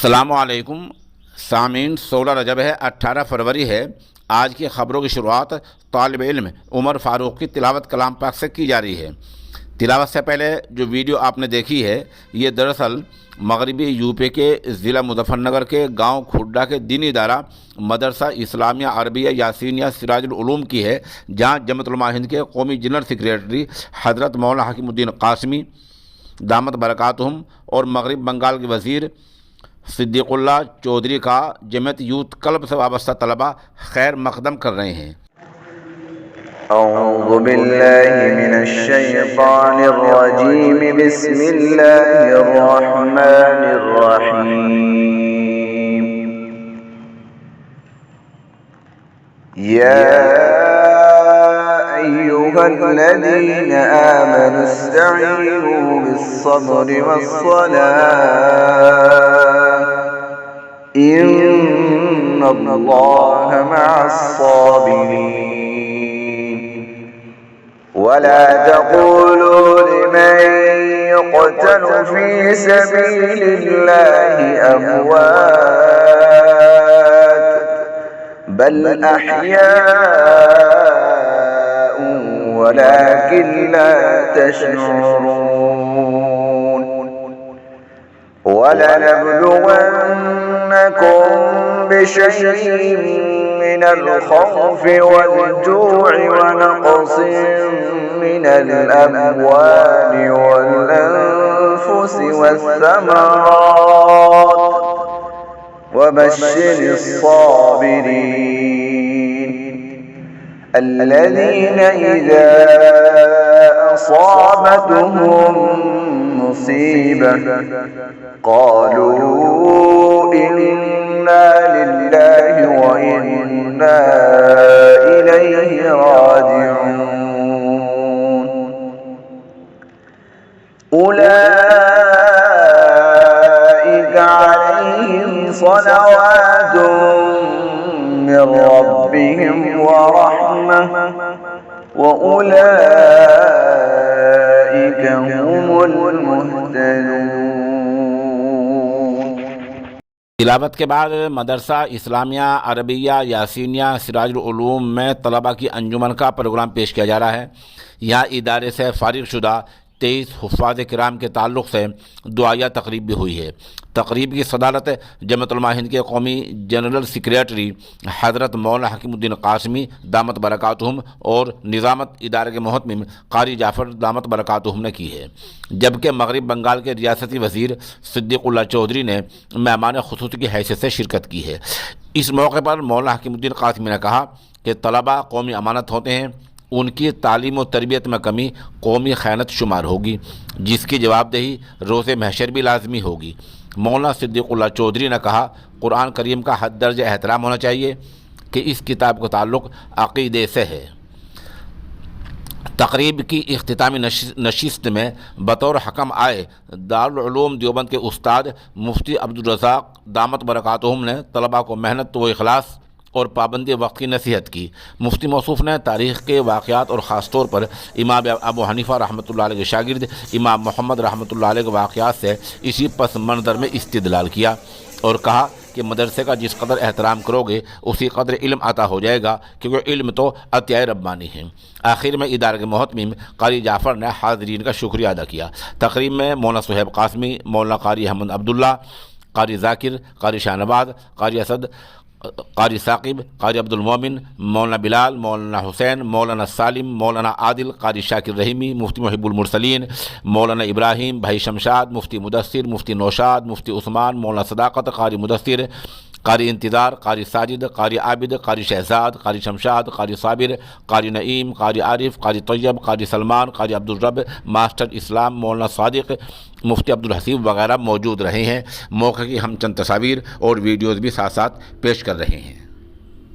السلام علیکم سامعین، 16 رجب ہے، 18 فروری ہے۔ آج کی خبروں کی شروعات طالب علم عمر فاروق کی تلاوت کلام پاک سے کی جا رہی ہے۔ تلاوت سے پہلے جو ویڈیو آپ نے دیکھی ہے، یہ دراصل مغربی یو پی کے ضلع مظفر نگر کے گاؤں کھڈا کے دینی ادارہ مدرسہ اسلامیہ عربیہ یاسینیہ سراج العلوم کی ہے، جہاں جمعیت علماء ہند کے قومی جنرل سیکریٹری حضرت مولانا حکیم الدین قاسمی دامت برکاتہم اور مغرب بنگال کے وزیر صدیق اللہ چودھری کا جمعیت یوتھ کلب سے وابستہ طلبہ خیر مقدم کر رہے ہیں۔ اعوذ باللہ من الشیطان الرجیم، بسم اللہ الرحمن الرحیم۔ یا ایہا الذین آمنوا استعینوا بالصبر والصلاة ان اللہ مع الصابرین۔ ولا تقولوا لمن يقتل في سبيل الله أموات بل أحياء ولكن لا تشعرون۔ ولنبلونكم بشيء من الخوف والجوع ونقص من الأموال والأنفس والثمرات وبشر الصابرين الذين إذا أصابتهم مصيبة قالوا إنا لله وإنا إليه راجعون۔ أولئك عليهم صلوات من ربهم ورحمة وأولئك هم المهتدون۔ تلاوت کے بعد مدرسہ اسلامیہ عربیہ یاسینیہ سراج العلوم میں طلبہ کی انجمن کا پروگرام پیش کیا جا رہا ہے۔ یہاں ادارے سے فارغ شدہ 23 حفاظ کرام کے تعلق سے دعائیہ تقریب بھی ہوئی ہے۔ تقریب کی صدارت جمعیت علماء ہند کے قومی جنرل سیکریٹری حضرت مولانا حکیم الدین قاسمی دامت برکاتہم اور نظامت ادارے کے محتمم قاری جعفر دامت برکاتہم نے کی ہے، جبکہ مغرب بنگال کے ریاستی وزیر صدیق اللہ چودھری نے مہمان خصوصی کی حیثیت سے شرکت کی ہے۔ اس موقع پر مولانا حکیم الدین قاسمی نے کہا کہ طلبہ قومی امانت ہوتے ہیں، ان کی تعلیم و تربیت میں کمی قومی خیانت شمار ہوگی، جس کی جواب دہی روز محشر بھی لازمی ہوگی۔ مولانا صدیق اللہ چودھری نے کہا قرآن کریم کا حد درجہ احترام ہونا چاہیے کہ اس کتاب کا تعلق عقیدے سے ہے۔ تقریب کی اختتامی نشست میں بطور حکم آئے دارالعلوم دیوبند کے استاد مفتی عبدالرزاق دامت برکاتہم نے طلباء کو محنت و اخلاص اور پابندی وقت کی نصیحت کی۔ مفتی موصوف نے تاریخ کے واقعات اور خاص طور پر امام ابو حنیفہ رحمۃ اللہ علیہ کے شاگرد امام محمد رحمۃ اللہ علیہ کے واقعات سے اسی پس منظر میں استدلال کیا اور کہا کہ مدرسے کا جس قدر احترام کرو گے اسی قدر علم عطا ہو جائے گا، کیونکہ علم تو عطیہ ربانی ہے۔ آخر میں ادارے کے محتمم قاری جعفر نے حاضرین کا شکریہ ادا کیا۔ تقریب میں مولانا صہیب قاسمی، مولانا قاری احمد عبداللہ، قاری ذاکر، قاری شاہ نواز، قاری اسد، قاری ثاقب، قاری عبدالمومن، مولانا بلال، مولانا حسین، مولانا سالم، مولانا عادل، قاری شاکر رحیمی، مفتی محب المرسلین، مولانا ابراہیم، بھائی شمشاد، مفتی مدثر، مفتی نوشاد، مفتی عثمان، مولانا صداقت، قاری مدثر، قاری انتظار، قاری ساجد، قاری عابد، قاری شہزاد، قاری شمشاد، قاری صابر، قاری نعیم، قاری عارف، قاری طیب، قاری سلمان، قاری عبدالرب، ماسٹر اسلام مولانا صادق، مفتی عبدالحسیب وغیرہ موجود رہے ہیں۔ موقع کی ہم چند تصاویر اور ویڈیوز بھی ساتھ ساتھ پیش کر رہے ہیں۔